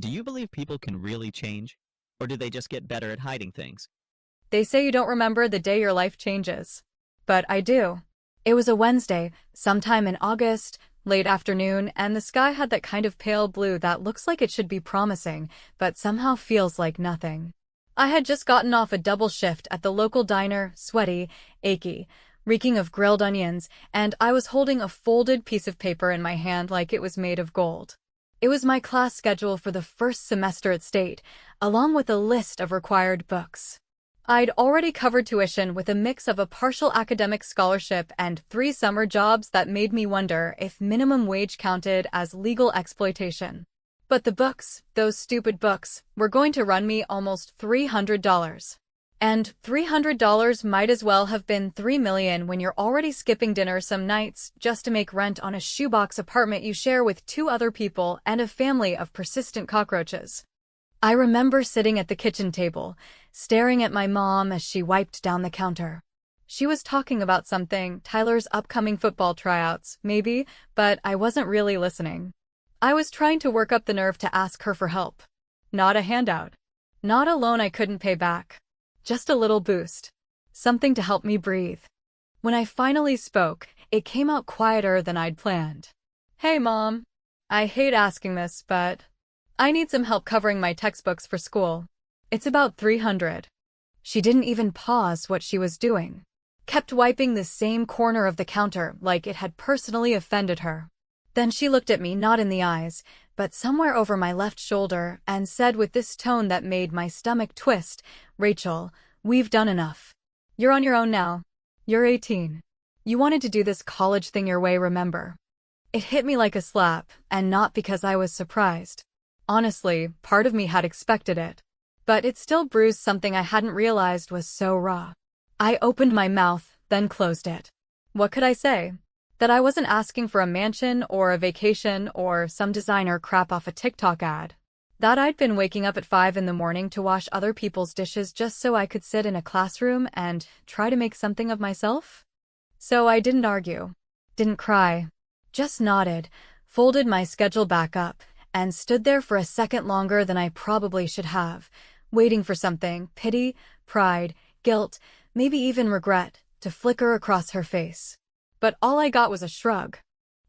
Do you believe people can really change? Or do they just get better at hiding things? They say you don't remember the day your life changes. But I do. It was a Wednesday, sometime in August, late afternoon, and the sky had that kind of pale blue that looks like it should be promising, but somehow feels like nothing. I had just gotten off a double shift at the local diner, sweaty, achy, reeking of grilled onions, and I was holding a folded piece of paper in my hand like it was made of gold. It was my class schedule for the first semester at State, along with a list of required books. I'd already covered tuition with a mix of a partial academic scholarship and 3 summer jobs that made me wonder if minimum wage counted as legal exploitation. But the books, those stupid books, were going to run me almost $300. And $300 might as well have been $3 million when you're already skipping dinner some nights just to make rent on a shoebox apartment you share with 2 other people and a family of persistent cockroaches. I remember sitting at the kitchen table, staring at my mom as she wiped down the counter. She was talking about something, Tyler's upcoming football tryouts, maybe, but I wasn't really listening. I was trying to work up the nerve to ask her for help. Not a handout. Not a loan I couldn't pay back. Just a little boost. Something to help me breathe. When I finally spoke, it came out quieter than I'd planned. Hey, Mom. I hate asking this, but I need some help covering my textbooks for school. It's about $300. She didn't even pause what she was doing. Kept wiping the same corner of the counter like it had personally offended her. Then she looked at me, not in the eyes, but somewhere over my left shoulder, and said with this tone that made my stomach twist, "Rachel, we've done enough. You're on your own now. You're 18. You wanted to do this college thing your way, remember?" It hit me like a slap, and not because I was surprised. Honestly, part of me had expected it. But it still bruised something I hadn't realized was so raw. I opened my mouth, then closed it. What could I say? That I wasn't asking for a mansion or a vacation or some designer crap off a TikTok ad. That I'd been waking up at 5 in the morning to wash other people's dishes just so I could sit in a classroom and try to make something of myself? So I didn't argue. Didn't cry. Just nodded, folded my schedule back up, and stood there for a second longer than I probably should have, waiting for something, pity, pride, guilt, maybe even regret, to flicker across her face. But all I got was a shrug.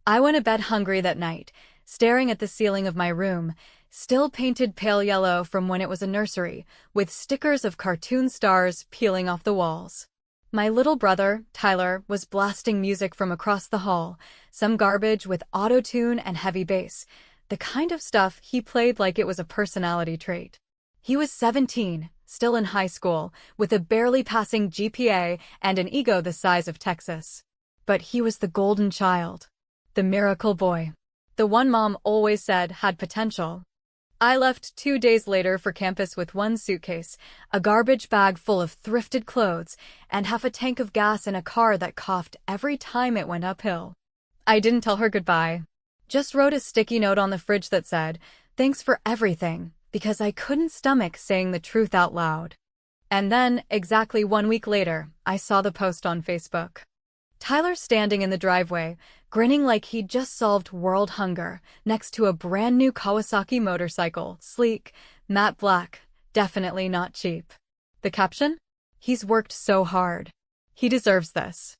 I went to bed hungry that night, staring at the ceiling of my room, still painted pale yellow from when it was a nursery, with stickers of cartoon stars peeling off the walls. My little brother, Tyler, was blasting music from across the hall, some garbage with auto-tune and heavy bass, the kind of stuff he played like it was a personality trait. He was 17, still in high school, with a barely passing GPA and an ego the size of Texas. But he was the golden child. The miracle boy. The one Mom always said had potential. I left 2 days later for campus with 1 suitcase, a garbage bag full of thrifted clothes, and half a tank of gas in a car that coughed every time it went uphill. I didn't tell her goodbye. Just wrote a sticky note on the fridge that said, "Thanks for everything," because I couldn't stomach saying the truth out loud. And then, exactly 1 week later, I saw the post on Facebook. Tyler standing in the driveway, grinning like he'd just solved world hunger, next to a brand new Kawasaki motorcycle, sleek, matte black, definitely not cheap. The caption? "He's worked so hard. He deserves this."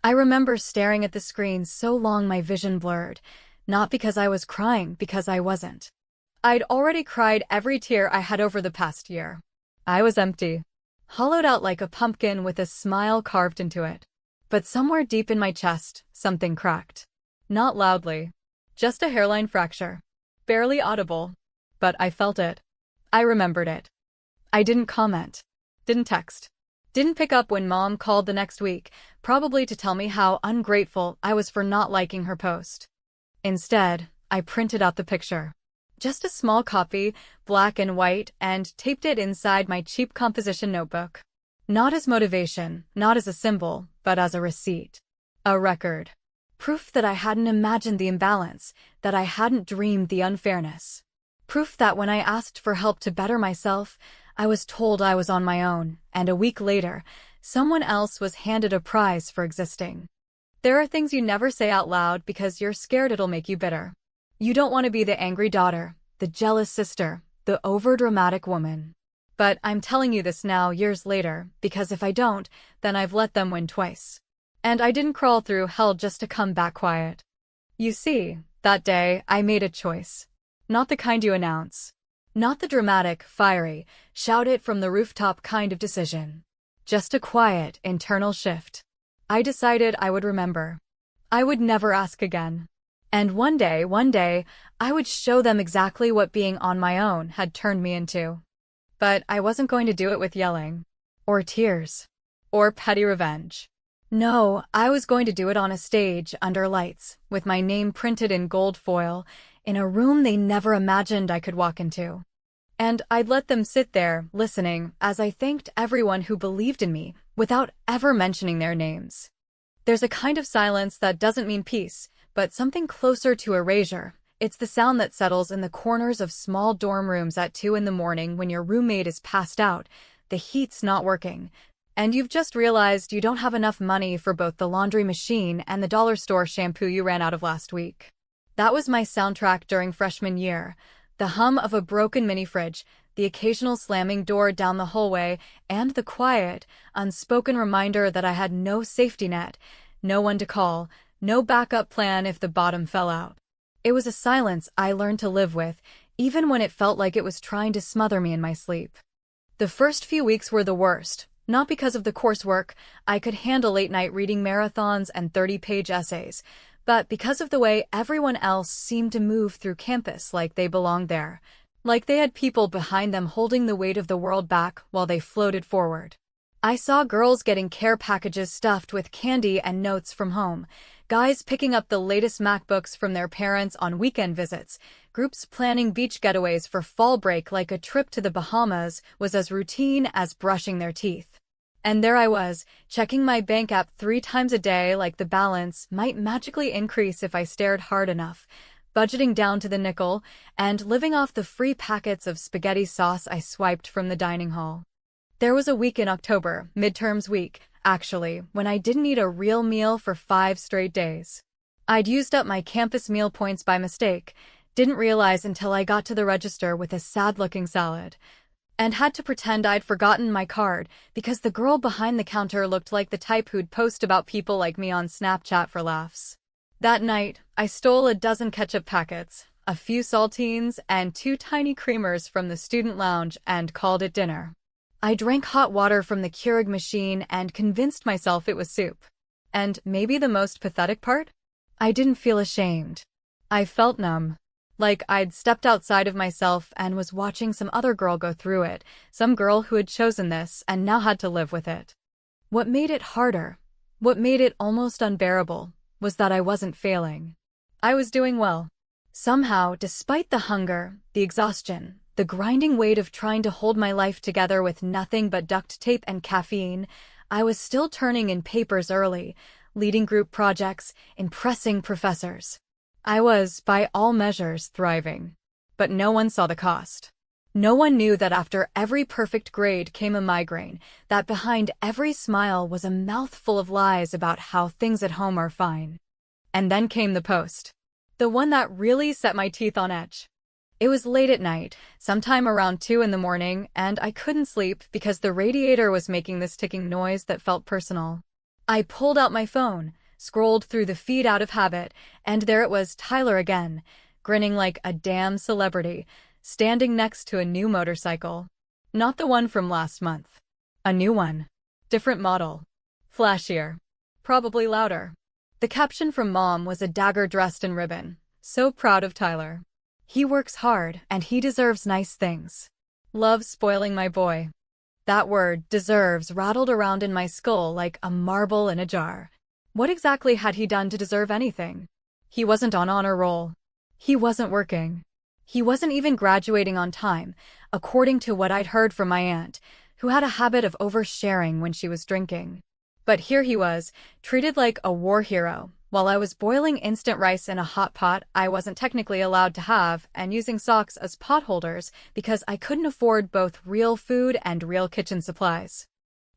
I remember staring at the screen so long my vision blurred, not because I was crying, because I wasn't. I'd already cried every tear I had over the past year. I was empty, hollowed out like a pumpkin with a smile carved into it. But somewhere deep in my chest, something cracked. Not loudly. Just a hairline fracture. Barely audible. But I felt it. I remembered it. I didn't comment. Didn't text. Didn't pick up when Mom called the next week, probably to tell me how ungrateful I was for not liking her post. Instead, I printed out the picture. Just a small copy, black and white, and taped it inside my cheap composition notebook. Not as motivation, not as a symbol, but as a receipt. A record. Proof that I hadn't imagined the imbalance, that I hadn't dreamed the unfairness. Proof that when I asked for help to better myself, I was told I was on my own, and a week later, someone else was handed a prize for existing. There are things you never say out loud because you're scared it'll make you bitter. You don't want to be the angry daughter, the jealous sister, the overdramatic woman. But I'm telling you this now years later, because if I don't, then I've let them win twice. And I didn't crawl through hell just to come back quiet. You see, that day, I made a choice. Not the kind you announce. Not the dramatic, fiery, shout it from the rooftop kind of decision. Just a quiet, internal shift. I decided I would remember. I would never ask again. And one day, I would show them exactly what being on my own had turned me into. But I wasn't going to do it with yelling. Or tears. Or petty revenge. No, I was going to do it on a stage, under lights, with my name printed in gold foil, in a room they never imagined I could walk into. And I'd let them sit there, listening, as I thanked everyone who believed in me, without ever mentioning their names. There's a kind of silence that doesn't mean peace, but something closer to erasure. It's the sound that settles in the corners of small dorm rooms at 2 in the morning when your roommate is passed out, the heat's not working, and you've just realized you don't have enough money for both the laundry machine and the dollar store shampoo you ran out of last week. That was my soundtrack during freshman year. The hum of a broken mini-fridge, the occasional slamming door down the hallway, and the quiet, unspoken reminder that I had no safety net, no one to call, no backup plan if the bottom fell out. It was a silence I learned to live with, even when it felt like it was trying to smother me in my sleep. The first few weeks were the worst. Not because of the coursework, I could handle late-night reading marathons and 30-page essays, but because of the way everyone else seemed to move through campus like they belonged there, like they had people behind them holding the weight of the world back while they floated forward. I saw girls getting care packages stuffed with candy and notes from home, guys picking up the latest MacBooks from their parents on weekend visits, groups planning beach getaways for fall break like a trip to the Bahamas was as routine as brushing their teeth. And there I was, checking my bank app 3 times a day like the balance might magically increase if I stared hard enough, budgeting down to the nickel, and living off the free packets of spaghetti sauce I swiped from the dining hall. There was a week in October, midterms week, actually, when I didn't eat a real meal for 5 straight days. I'd used up my campus meal points by mistake, didn't realize until I got to the register with a sad-looking salad, and had to pretend I'd forgotten my card because the girl behind the counter looked like the type who'd post about people like me on Snapchat for laughs. That night, I stole a dozen ketchup packets, a few saltines, and 2 tiny creamers from the student lounge and called it dinner. I drank hot water from the Keurig machine and convinced myself it was soup. And maybe the most pathetic part? I didn't feel ashamed. I felt numb. Like I'd stepped outside of myself and was watching some other girl go through it, some girl who had chosen this and now had to live with it. What made it harder, what made it almost unbearable, was that I wasn't failing. I was doing well. Somehow, despite the hunger, the exhaustion, the grinding weight of trying to hold my life together with nothing but duct tape and caffeine, I was still turning in papers early, leading group projects, impressing professors. I was, by all measures, thriving. But no one saw the cost. No one knew that after every perfect grade came a migraine, that behind every smile was a mouthful of lies about how things at home are fine. And then came the post. The one that really set my teeth on edge. It was late at night, sometime around 2 in the morning, and I couldn't sleep because the radiator was making this ticking noise that felt personal. I pulled out my phone, scrolled through the feed out of habit, and there it was, Tyler again, grinning like a damn celebrity, standing next to a new motorcycle. Not the one from last month. A new one. Different model. Flashier. Probably louder. The caption from Mom was a dagger dressed in ribbon. So proud of Tyler. He works hard, and he deserves nice things. Love spoiling my boy. That word, deserves, rattled around in my skull like a marble in a jar. What exactly had he done to deserve anything? He wasn't on honor roll. He wasn't working. He wasn't even graduating on time, according to what I'd heard from my aunt, who had a habit of oversharing when she was drinking. But here he was, treated like a war hero, while I was boiling instant rice in a hot pot I wasn't technically allowed to have and using socks as pot holders because I couldn't afford both real food and real kitchen supplies.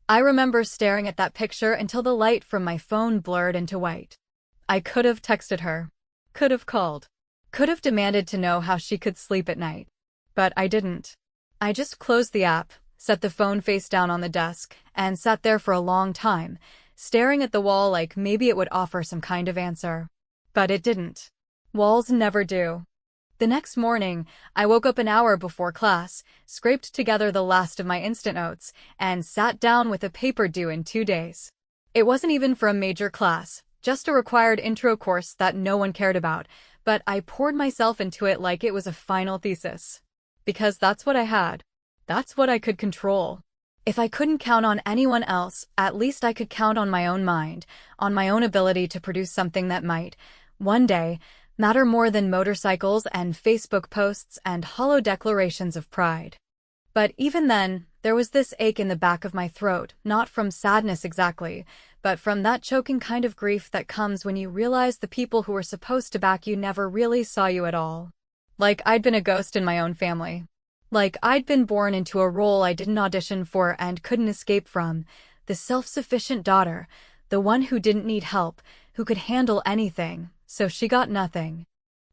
I remember staring at that picture until the light from my phone blurred into white. I could have texted her. Could have called. Could have demanded to know how she could sleep at night. But I didn't. I just closed the app, set the phone face down on the desk, and sat there for a long time, staring at the wall like maybe it would offer some kind of answer. But it didn't. Walls never do. The next morning, I woke up an hour before class, scraped together the last of my instant notes, and sat down with a paper due in 2 days. It wasn't even for a major class, just a required intro course that no one cared about, but I poured myself into it like it was a final thesis. Because that's what I had. That's what I could control. If I couldn't count on anyone else, at least I could count on my own mind, on my own ability to produce something that might, one day, matter more than motorcycles and Facebook posts and hollow declarations of pride. But even then, there was this ache in the back of my throat, not from sadness exactly, but from that choking kind of grief that comes when you realize the people who were supposed to back you never really saw you at all. Like I'd been a ghost in my own family. Like I'd been born into a role I didn't audition for and couldn't escape from, the self-sufficient daughter, the one who didn't need help, who could handle anything, so she got nothing.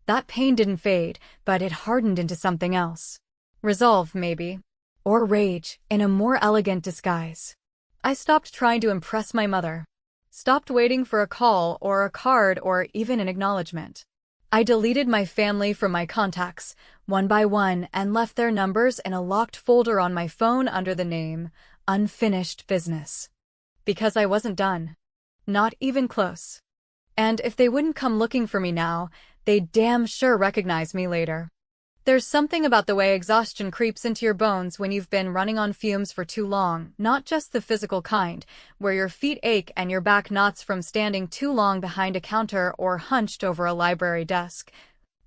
That pain didn't fade, but it hardened into something else. Resolve, maybe. Or rage, in a more elegant disguise. I stopped trying to impress my mother. Stopped waiting for a call or a card or even an acknowledgement. I deleted my family from my contacts, one by one, and left their numbers in a locked folder on my phone under the name Unfinished Business. Because I wasn't done. Not even close. And if they wouldn't come looking for me now, they'd damn sure recognize me later. There's something about the way exhaustion creeps into your bones when you've been running on fumes for too long, not just the physical kind, where your feet ache and your back knots from standing too long behind a counter or hunched over a library desk,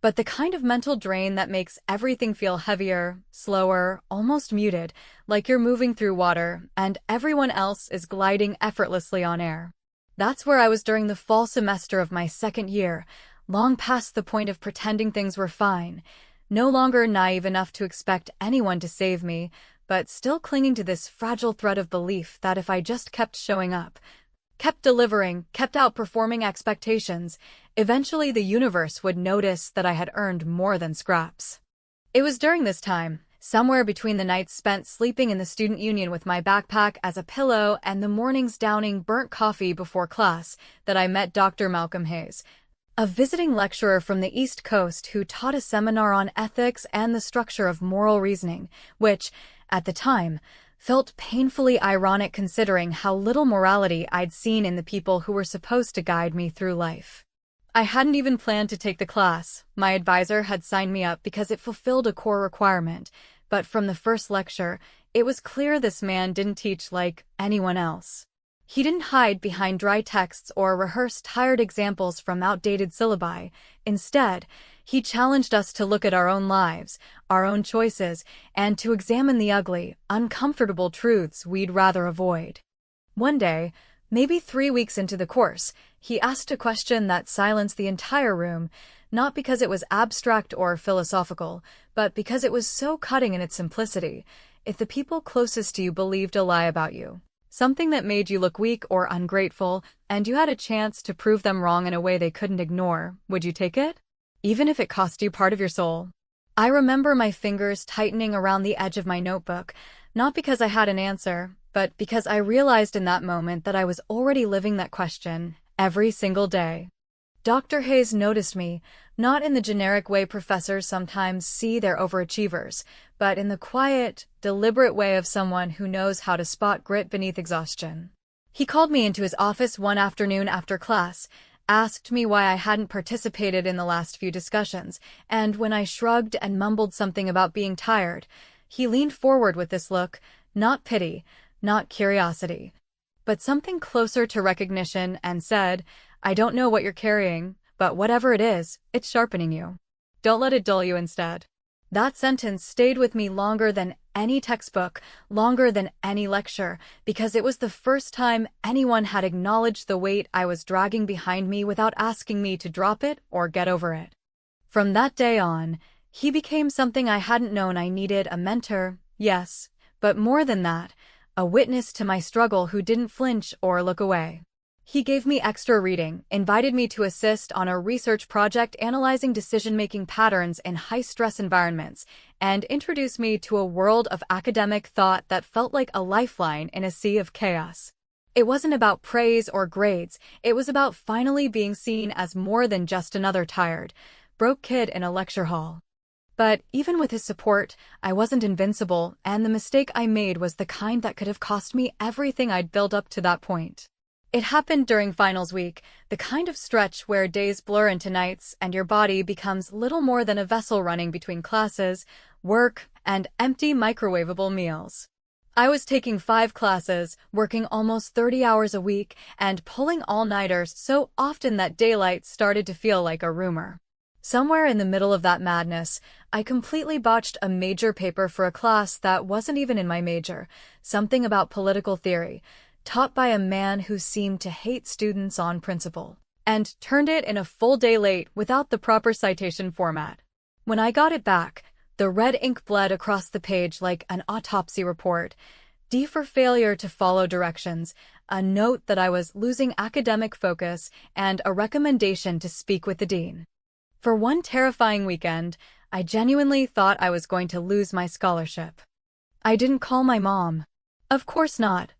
but the kind of mental drain that makes everything feel heavier, slower, almost muted, like you're moving through water and everyone else is gliding effortlessly on air. That's where I was during the fall semester of my second year, long past the point of pretending things were fine. No longer naive enough to expect anyone to save me, but still clinging to this fragile thread of belief that if I just kept showing up, kept delivering, kept outperforming expectations, eventually the universe would notice that I had earned more than scraps. It was during this time, somewhere between the nights spent sleeping in the student union with my backpack as a pillow and the mornings downing burnt coffee before class, that I met Dr. Malcolm Hayes, a visiting lecturer from the East Coast who taught a seminar on ethics and the structure of moral reasoning, which, at the time, felt painfully ironic considering how little morality I'd seen in the people who were supposed to guide me through life. I hadn't even planned to take the class. My advisor had signed me up because it fulfilled a core requirement, but from the first lecture, it was clear this man didn't teach like anyone else. He didn't hide behind dry texts or rehearse tired examples from outdated syllabi. Instead, he challenged us to look at our own lives, our own choices, and to examine the ugly, uncomfortable truths we'd rather avoid. One day, maybe 3 weeks into the course, he asked a question that silenced the entire room, not because it was abstract or philosophical, but because it was so cutting in its simplicity. If the people closest to you believed a lie about you, something that made you look weak or ungrateful, and you had a chance to prove them wrong in a way they couldn't ignore, would you take it? Even if it cost you part of your soul? I remember my fingers tightening around the edge of my notebook, not because I had an answer, but because I realized in that moment that I was already living that question every single day. Dr. Hayes noticed me, not in the generic way professors sometimes see their overachievers, but in the quiet, deliberate way of someone who knows how to spot grit beneath exhaustion. He called me into his office one afternoon after class, asked me why I hadn't participated in the last few discussions, and when I shrugged and mumbled something about being tired, he leaned forward with this look, not pity, not curiosity, but something closer to recognition, and said, "I don't know what you're carrying, but whatever it is, it's sharpening you. Don't let it dull you instead." That sentence stayed with me longer than any textbook, longer than any lecture, because it was the first time anyone had acknowledged the weight I was dragging behind me without asking me to drop it or get over it. From that day on, he became something I hadn't known I needed: a mentor, yes, but more than that, a witness to my struggle who didn't flinch or look away. He gave me extra reading, invited me to assist on a research project analyzing decision-making patterns in high-stress environments, and introduced me to a world of academic thought that felt like a lifeline in a sea of chaos. It wasn't about praise or grades, it was about finally being seen as more than just another tired, broke kid in a lecture hall. But even with his support, I wasn't invincible, and the mistake I made was the kind that could have cost me everything I'd built up to that point. It happened during finals week, the kind of stretch where days blur into nights and your body becomes little more than a vessel running between classes, work, and empty microwavable meals. I was taking 5 classes, working almost 30 hours a week, and pulling all-nighters so often that daylight started to feel like a rumor. Somewhere in the middle of that madness, I completely botched a major paper for a class that wasn't even in my major, something about political theory, taught by a man who seemed to hate students on principle, and turned it in a full day late without the proper citation format. When I got it back, the red ink bled across the page like an autopsy report. D for failure to follow directions, a note that I was losing academic focus, and a recommendation to speak with the dean. For one terrifying weekend, I genuinely thought I was going to lose my scholarship. I didn't call my mom. Of course not.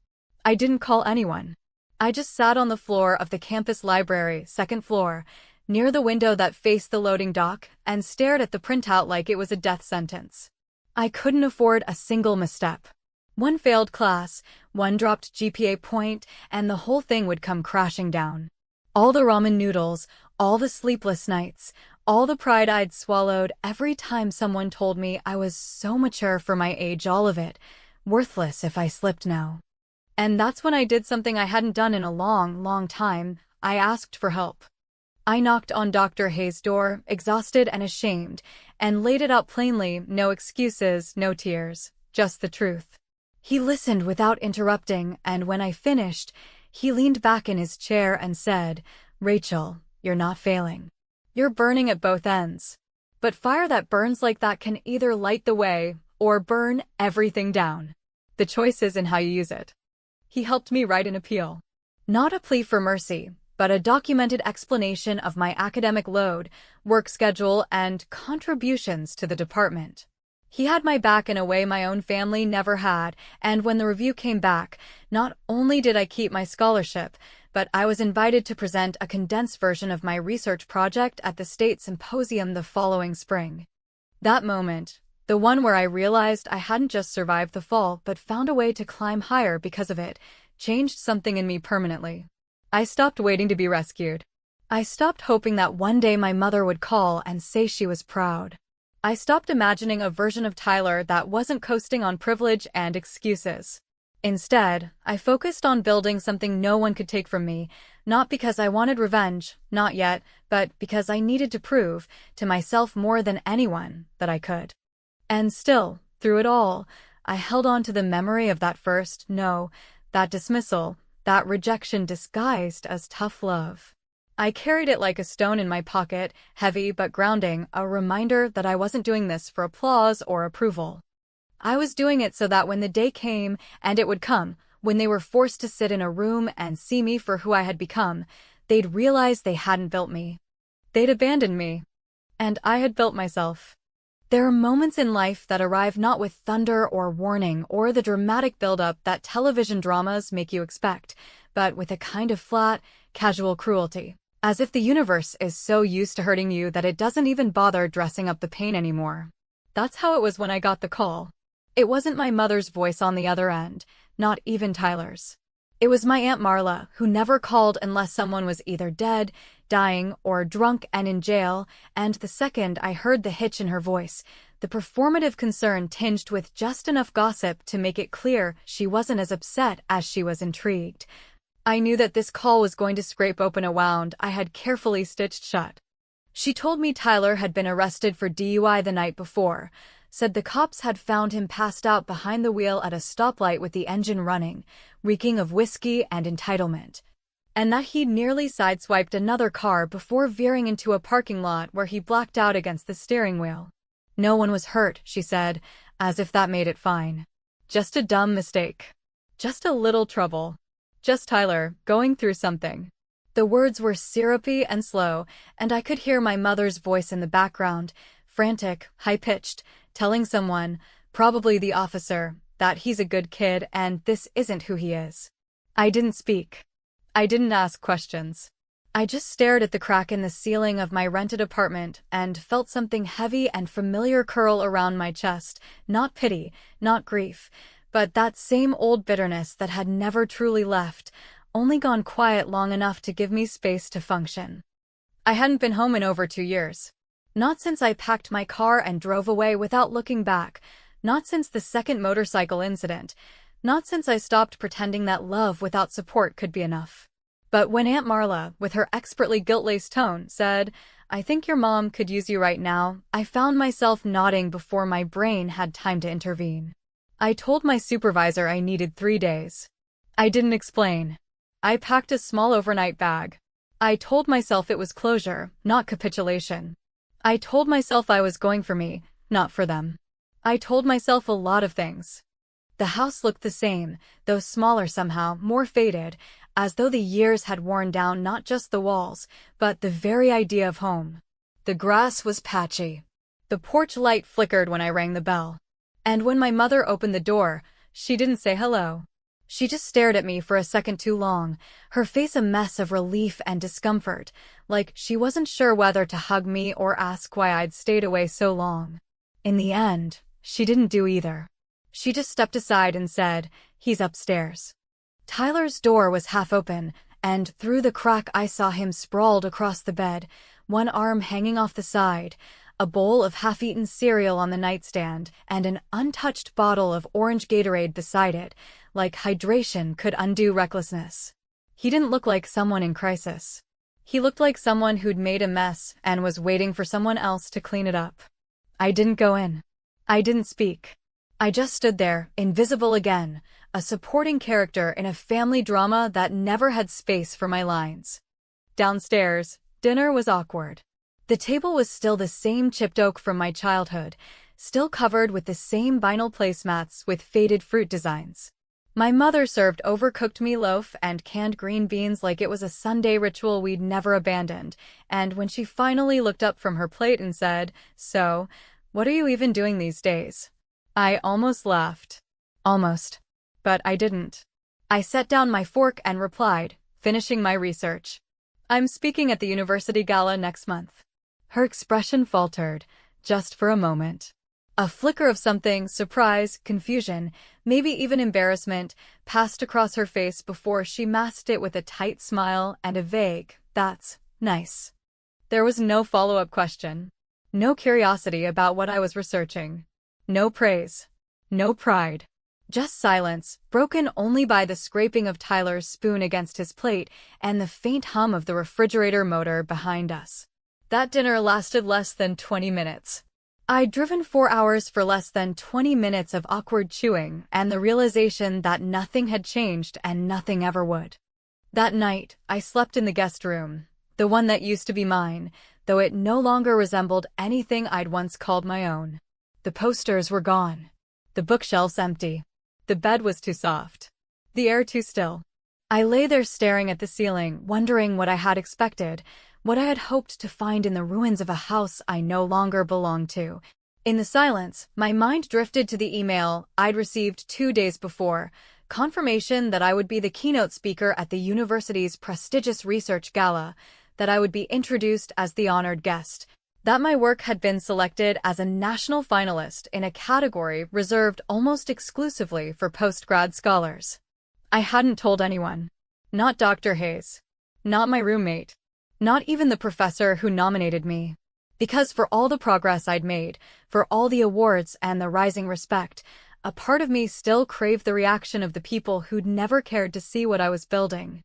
I didn't call anyone. I just sat on the floor of the campus library, second floor, near the window that faced the loading dock, and stared at the printout like it was a death sentence. I couldn't afford a single misstep. One failed class, one dropped GPA point, and the whole thing would come crashing down. All the ramen noodles, all the sleepless nights, all the pride I'd swallowed every time someone told me I was so mature for my age, all of it, worthless if I slipped now. And that's when I did something I hadn't done in a long, long time. I asked for help. I knocked on Dr. Hayes' door, exhausted and ashamed, and laid it out plainly, no excuses, no tears, just the truth. He listened without interrupting, and when I finished, he leaned back in his chair and said, "Rachel, you're not failing. You're burning at both ends. But fire that burns like that can either light the way or burn everything down. The choice is in how you use it." He helped me write an appeal. Not a plea for mercy, but a documented explanation of my academic load, work schedule, and contributions to the department. He had my back in a way my own family never had, and when the review came back, not only did I keep my scholarship, but I was invited to present a condensed version of my research project at the state symposium the following spring. That moment, the one where I realized I hadn't just survived the fall but found a way to climb higher because of it, changed something in me permanently. I stopped waiting to be rescued. I stopped hoping that one day my mother would call and say she was proud. I stopped imagining a version of Tyler that wasn't coasting on privilege and excuses. Instead, I focused on building something no one could take from me, not because I wanted revenge, not yet, but because I needed to prove, to myself more than anyone, that I could. And still, through it all, I held on to the memory of that first no, that dismissal, that rejection disguised as tough love. I carried it like a stone in my pocket, heavy but grounding, a reminder that I wasn't doing this for applause or approval. I was doing it so that when the day came, and it would come, when they were forced to sit in a room and see me for who I had become, they'd realize they hadn't built me. They'd abandoned me. And I had built myself. There are moments in life that arrive not with thunder or warning or the dramatic buildup that television dramas make you expect, but with a kind of flat, casual cruelty. As if the universe is so used to hurting you that it doesn't even bother dressing up the pain anymore. That's how it was when I got the call. It wasn't my mother's voice on the other end, not even Tyler's. It was my Aunt Marla, who never called unless someone was either dead, dying, or drunk and in jail, and the second I heard the hitch in her voice, the performative concern tinged with just enough gossip to make it clear she wasn't as upset as she was intrigued, I knew that this call was going to scrape open a wound I had carefully stitched shut. She told me Tyler had been arrested for DUI the night before, said the cops had found him passed out behind the wheel at a stoplight with the engine running, reeking of whiskey and entitlement, and that he'd nearly sideswiped another car before veering into a parking lot where he blacked out against the steering wheel. No one was hurt, she said, as if that made it fine. Just a dumb mistake. Just a little trouble. Just Tyler, going through something. The words were syrupy and slow, and I could hear my mother's voice in the background, frantic, high-pitched, telling someone, probably the officer, that he's a good kid and this isn't who he is. I didn't speak. I didn't ask questions. I just stared at the crack in the ceiling of my rented apartment and felt something heavy and familiar curl around my chest, not pity, not grief, but that same old bitterness that had never truly left, only gone quiet long enough to give me space to function. I hadn't been home in over 2 years. Not since I packed my car and drove away without looking back, not since the second motorcycle incident, not since I stopped pretending that love without support could be enough. But when Aunt Marla, with her expertly guilt-laced tone, said, "I think your mom could use you right now," I found myself nodding before my brain had time to intervene. I told my supervisor I needed 3 days. I didn't explain. I packed a small overnight bag. I told myself it was closure, not capitulation. I told myself I was going for me, not for them. I told myself a lot of things. The house looked the same, though smaller somehow, more faded, as though the years had worn down not just the walls, but the very idea of home. The grass was patchy. The porch light flickered when I rang the bell. And when my mother opened the door, she didn't say hello. She just stared at me for a second too long, her face a mess of relief and discomfort, like she wasn't sure whether to hug me or ask why I'd stayed away so long. In the end, she didn't do either. She just stepped aside and said, "He's upstairs." Tyler's door was half open, and through the crack I saw him sprawled across the bed, one arm hanging off the side, a bowl of half-eaten cereal on the nightstand, and an untouched bottle of orange Gatorade beside it, like hydration could undo recklessness. He didn't look like someone in crisis. He looked like someone who'd made a mess and was waiting for someone else to clean it up. I didn't go in. I didn't speak. I just stood there, invisible again, a supporting character in a family drama that never had space for my lines. Downstairs, dinner was awkward. The table was still the same chipped oak from my childhood, still covered with the same vinyl placemats with faded fruit designs. My mother served overcooked meatloaf and canned green beans like it was a Sunday ritual we'd never abandoned, and when she finally looked up from her plate and said, "So, what are you even doing these days?" I almost laughed. Almost. But I didn't. I set down my fork and replied, finishing my research. "I'm speaking at the university gala next month." Her expression faltered, just for a moment. A flicker of something, surprise, confusion, maybe even embarrassment, passed across her face before she masked it with a tight smile and a vague, "That's nice." There was no follow-up question. No curiosity about what I was researching. No praise. No pride. Just silence, broken only by the scraping of Tyler's spoon against his plate and the faint hum of the refrigerator motor behind us. That dinner lasted less than 20 minutes. I'd driven 4 hours for less than 20 minutes of awkward chewing and the realization that nothing had changed and nothing ever would. That night, I slept in the guest room, the one that used to be mine, though it no longer resembled anything I'd once called my own. The posters were gone. The bookshelves empty. The bed was too soft. The air too still. I lay there staring at the ceiling, wondering what I had expected, what I had hoped to find in the ruins of a house I no longer belonged to. In the silence, my mind drifted to the email I'd received 2 days before, confirmation that I would be the keynote speaker at the university's prestigious research gala, that I would be introduced as the honored guest, that my work had been selected as a national finalist in a category reserved almost exclusively for postgrad scholars. I hadn't told anyone. Not Dr. Hayes. Not my roommate. Not even the professor who nominated me. Because for all the progress I'd made, for all the awards and the rising respect, a part of me still craved the reaction of the people who'd never cared to see what I was building.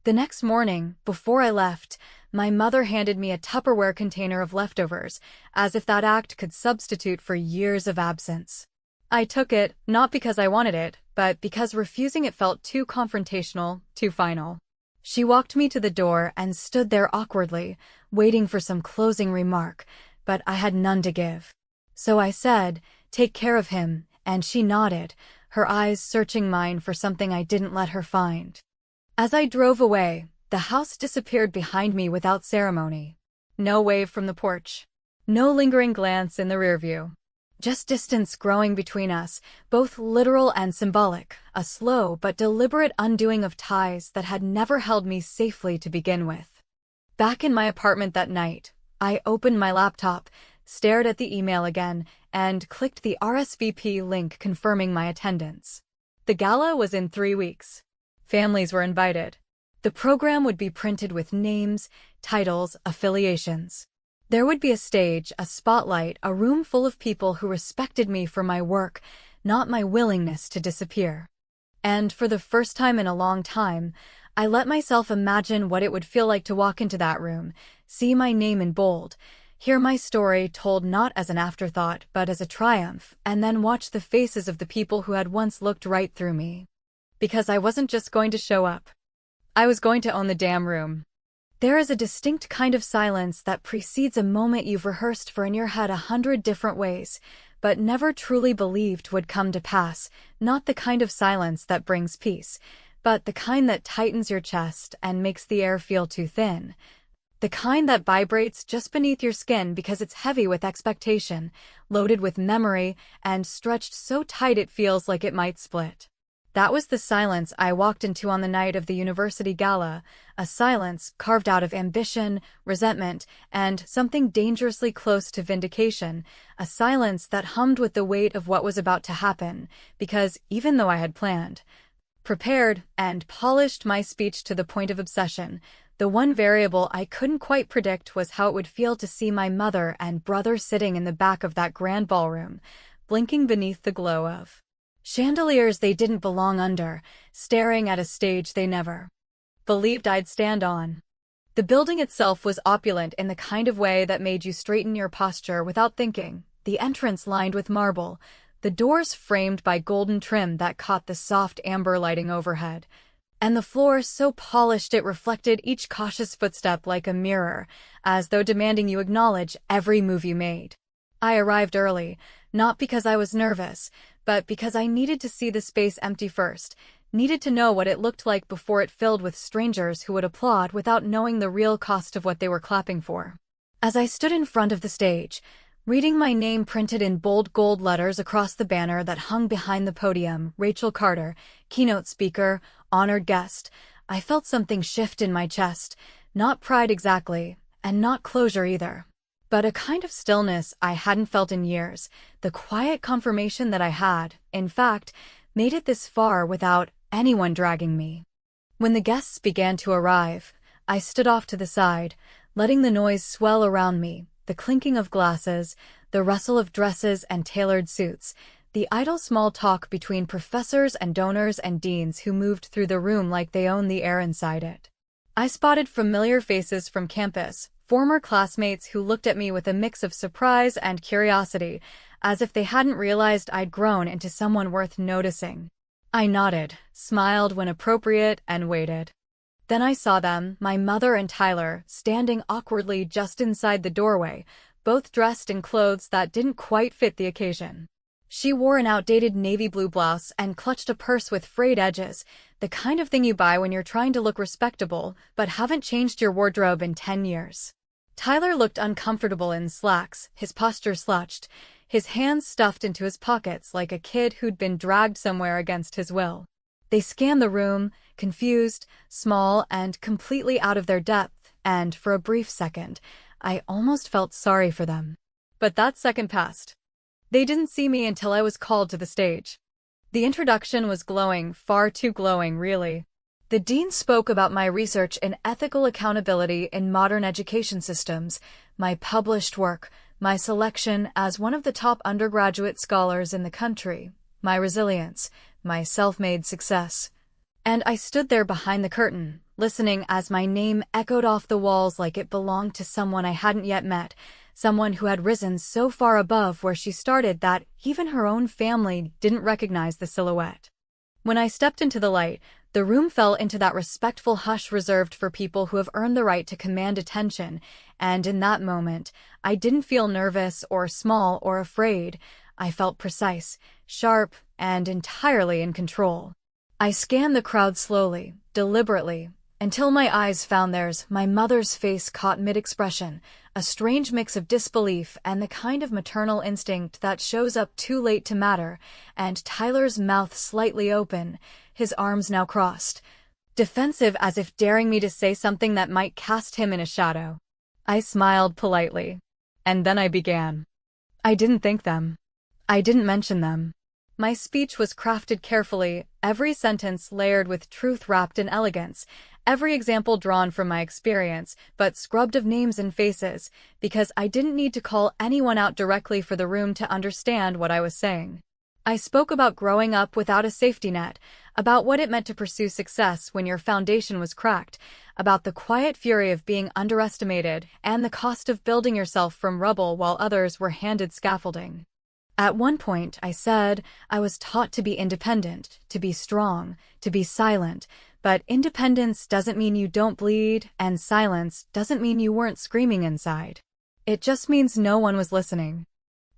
The next morning, before I left, my mother handed me a Tupperware container of leftovers, as if that act could substitute for years of absence. I took it, not because I wanted it, but because refusing it felt too confrontational, too final. She walked me to the door and stood there awkwardly, waiting for some closing remark, but I had none to give. So I said, "Take care of him," and she nodded, her eyes searching mine for something I didn't let her find. As I drove away, the house disappeared behind me without ceremony. No wave from the porch. No lingering glance in the rearview. Just distance growing between us, both literal and symbolic, a slow but deliberate undoing of ties that had never held me safely to begin with. Back in my apartment that night, I opened my laptop, stared at the email again, and clicked the RSVP link confirming my attendance. The gala was in 3 weeks. Families were invited. The program would be printed with names, titles, affiliations. There would be a stage, a spotlight, a room full of people who respected me for my work, not my willingness to disappear. And for the first time in a long time, I let myself imagine what it would feel like to walk into that room, see my name in bold, hear my story told not as an afterthought but as a triumph, and then watch the faces of the people who had once looked right through me. Because I wasn't just going to show up. I was going to own the damn room. There is a distinct kind of silence that precedes a moment you've rehearsed for in your head 100 different ways, but never truly believed would come to pass, not the kind of silence that brings peace, but the kind that tightens your chest and makes the air feel too thin. The kind that vibrates just beneath your skin because it's heavy with expectation, loaded with memory, and stretched so tight it feels like it might split. That was the silence I walked into on the night of the university gala, a silence carved out of ambition, resentment, and something dangerously close to vindication, a silence that hummed with the weight of what was about to happen, because even though I had planned, prepared, and polished my speech to the point of obsession, the one variable I couldn't quite predict was how it would feel to see my mother and brother sitting in the back of that grand ballroom, blinking beneath the glow of chandeliers they didn't belong under, staring at a stage they never believed I'd stand on. The building itself was opulent in the kind of way that made you straighten your posture without thinking, the entrance lined with marble, the doors framed by golden trim that caught the soft amber lighting overhead, and the floor so polished it reflected each cautious footstep like a mirror, as though demanding you acknowledge every move you made. I arrived early, not because I was nervous, but because I needed to see the space empty first, needed to know what it looked like before it filled with strangers who would applaud without knowing the real cost of what they were clapping for. As I stood in front of the stage, reading my name printed in bold gold letters across the banner that hung behind the podium, Rachel Carter, keynote speaker, honored guest, I felt something shift in my chest, not pride exactly, and not closure either. But a kind of stillness I hadn't felt in years, the quiet confirmation that I had, in fact, made it this far without anyone dragging me. When the guests began to arrive, I stood off to the side, letting the noise swell around me, the clinking of glasses, the rustle of dresses and tailored suits, the idle small talk between professors and donors and deans who moved through the room like they owned the air inside it. I spotted familiar faces from campus, former classmates who looked at me with a mix of surprise and curiosity, as if they hadn't realized I'd grown into someone worth noticing. I nodded, smiled when appropriate, and waited. Then I saw them, my mother and Tyler, standing awkwardly just inside the doorway, both dressed in clothes that didn't quite fit the occasion. She wore an outdated navy blue blouse and clutched a purse with frayed edges, the kind of thing you buy when you're trying to look respectable but haven't changed your wardrobe in 10 years. Tyler looked uncomfortable in slacks, his posture slouched, his hands stuffed into his pockets like a kid who'd been dragged somewhere against his will. They scanned the room, confused, small, and completely out of their depth, and for a brief second, I almost felt sorry for them. But that second passed. They didn't see me until I was called to the stage. The introduction was glowing, far too glowing, really. The dean spoke about my research in ethical accountability in modern education systems, my published work, my selection as one of the top undergraduate scholars in the country, my resilience, my self-made success. And I stood there behind the curtain, listening as my name echoed off the walls like it belonged to someone I hadn't yet met, someone who had risen so far above where she started that even her own family didn't recognize the silhouette. When I stepped into the light, the room fell into that respectful hush reserved for people who have earned the right to command attention, and in that moment, I didn't feel nervous or small or afraid. I felt precise, sharp, and entirely in control. I scanned the crowd slowly, deliberately, until my eyes found theirs. My mother's face caught mid-expression, a strange mix of disbelief and the kind of maternal instinct that shows up too late to matter, and Tyler's mouth slightly open, his arms now crossed, defensive as if daring me to say something that might cast him in a shadow. I smiled politely. And then I began. I didn't thank them. I didn't mention them. My speech was crafted carefully, every sentence layered with truth wrapped in elegance, every example drawn from my experience, but scrubbed of names and faces, because I didn't need to call anyone out directly for the room to understand what I was saying. I spoke about growing up without a safety net, about what it meant to pursue success when your foundation was cracked, about the quiet fury of being underestimated and the cost of building yourself from rubble while others were handed scaffolding. At one point, I said, I was taught to be independent, to be strong, to be silent, but independence doesn't mean you don't bleed, and silence doesn't mean you weren't screaming inside. It just means no one was listening.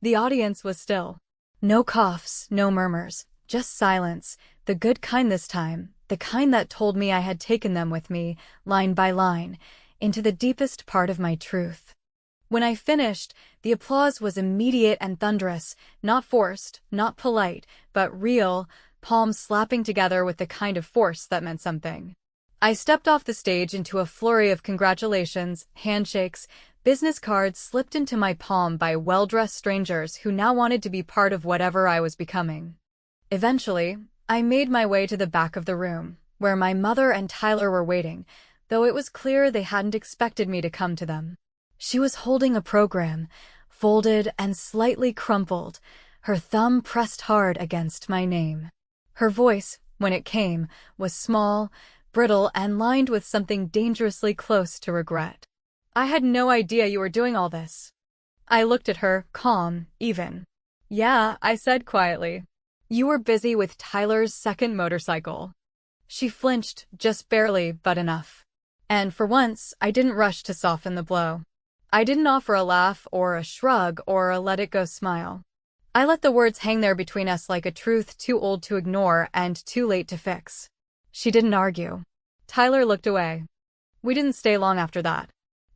The audience was still. No coughs, no murmurs, just silence, the good kind this time, the kind that told me I had taken them with me, line by line, into the deepest part of my truth. When I finished, the applause was immediate and thunderous, not forced, not polite, but real, palms slapping together with the kind of force that meant something. I stepped off the stage into a flurry of congratulations, handshakes, business cards slipped into my palm by well-dressed strangers who now wanted to be part of whatever I was becoming. Eventually, I made my way to the back of the room, where my mother and Tyler were waiting, though it was clear they hadn't expected me to come to them. She was holding a program, folded and slightly crumpled, her thumb pressed hard against my name. Her voice, when it came, was small, brittle, and lined with something dangerously close to regret. I had no idea you were doing all this. I looked at her, calm, even. Yeah, I said quietly. You were busy with Tyler's second motorcycle. She flinched, just barely, but enough. And for once, I didn't rush to soften the blow. I didn't offer a laugh or a shrug or a let-it-go smile. I let the words hang there between us like a truth too old to ignore and too late to fix. She didn't argue. Tyler looked away. We didn't stay long after that.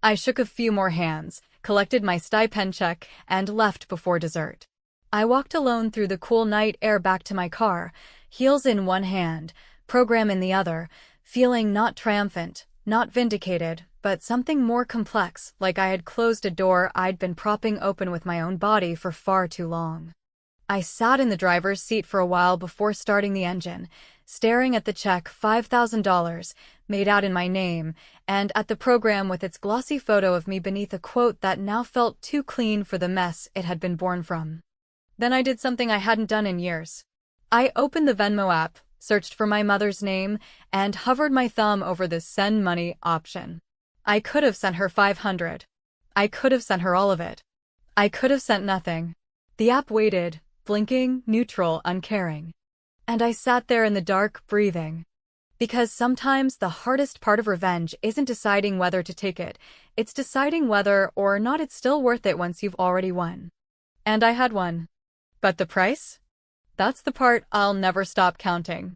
I shook a few more hands, collected my stipend check, and left before dessert. I walked alone through the cool night air back to my car, heels in one hand, program in the other, feeling not triumphant, not vindicated, but something more complex, like I had closed a door I'd been propping open with my own body for far too long. I sat in the driver's seat for a while before starting the engine, staring at the check, $5,000, made out in my name, and at the program with its glossy photo of me beneath a quote that now felt too clean for the mess it had been born from. Then I did something I hadn't done in years. I opened the Venmo app, searched for my mother's name, and hovered my thumb over the send money option. I could have sent her $500. I could have sent her all of it. I could have sent nothing. The app waited, blinking, neutral, uncaring. And I sat there in the dark, breathing. Because sometimes the hardest part of revenge isn't deciding whether to take it, it's deciding whether or not it's still worth it once you've already won. And I had won. But the price? That's the part I'll never stop counting.